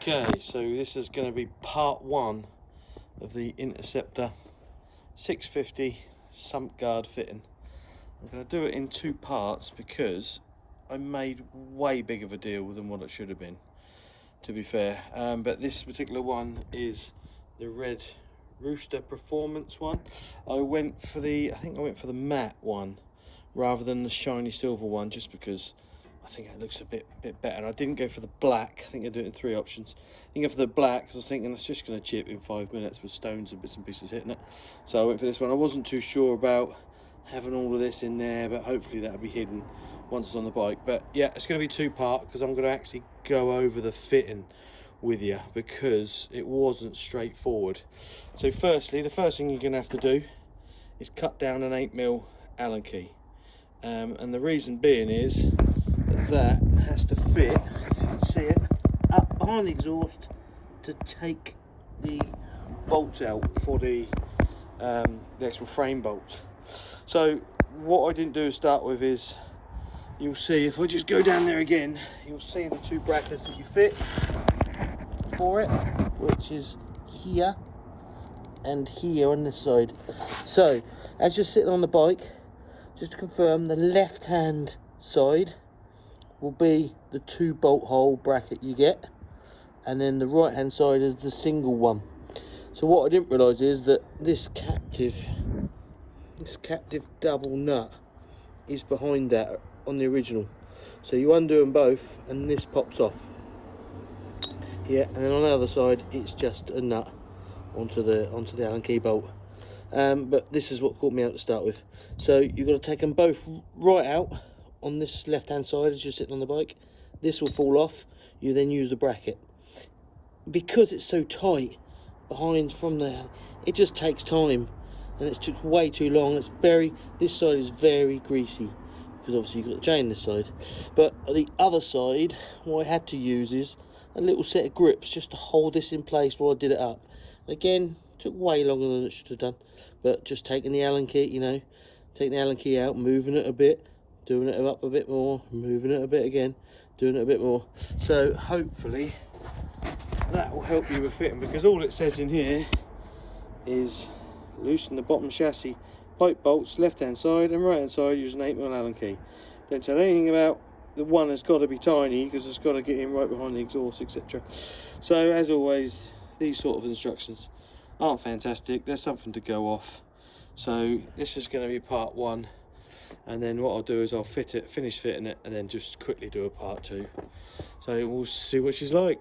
Okay, so this is going to be part one of the Interceptor 650 sump guard fitting. I'm going to do it in two parts because I made way bigger of a deal than what it should have been, to be fair. But this particular one is the red Rooster performance one. I think I went for the matte one rather than the shiny silver one, just because I think it looks a bit better. And I didn't go for the black. I think I do it in three options. I didn't go for the black because I was thinking it's just going to chip in 5 minutes with stones and bits and pieces hitting it. So I went for this one. I wasn't too sure about having all of this in there, but hopefully that'll be hidden once it's on the bike. But yeah, it's going to be two-part because I'm going to actually go over the fitting with you because it wasn't straightforward. So firstly, the first thing you're going to have to do is cut down an 8mm Allen key. And the reason being is that has to fit, you can see it, up behind the exhaust to take the bolts out for the actual frame bolts. So what I didn't do to start with is, you'll see if I just go down there again, you'll see the two brackets that you fit for it, which is here and here on this side. So as you're sitting on the bike, just to confirm, the left hand side will be the 2 bolt hole bracket you get, and then the right hand side is the single one. So what I didn't realise is that this captive double nut is behind that on the original. So you undo them both and this pops off. Yeah, and then on the other side it's just a nut onto the Allen key bolt. But this is what caught me out to start with. So you've got to take them both right out on this left hand side as you're sitting on the bike. This will fall off. You then use the bracket. Because it's so tight behind from there, it just takes time, and it took way too long. This side is very greasy because obviously you've got the chain this side. But the other side, what I had to use is a little set of grips just to hold this in place while I did it up. Again, took way longer than it should have done, but just taking the Allen key, taking the Allen key out, moving it a bit, doing it up a bit more, moving it a bit again, doing it a bit more. So hopefully that will help you with fitting, because all it says in here is loosen the bottom chassis pipe bolts left hand side and right hand side using 8mm Allen key. Don't tell anything about the one that's got to be tiny because it's got to get in right behind the exhaust, etc. So as always, these sort of instructions aren't fantastic. There's something to go off. So this is going to be part one, and then what I'll do is I'll finish fitting it, and then just quickly do a part two. So we'll see what she's like.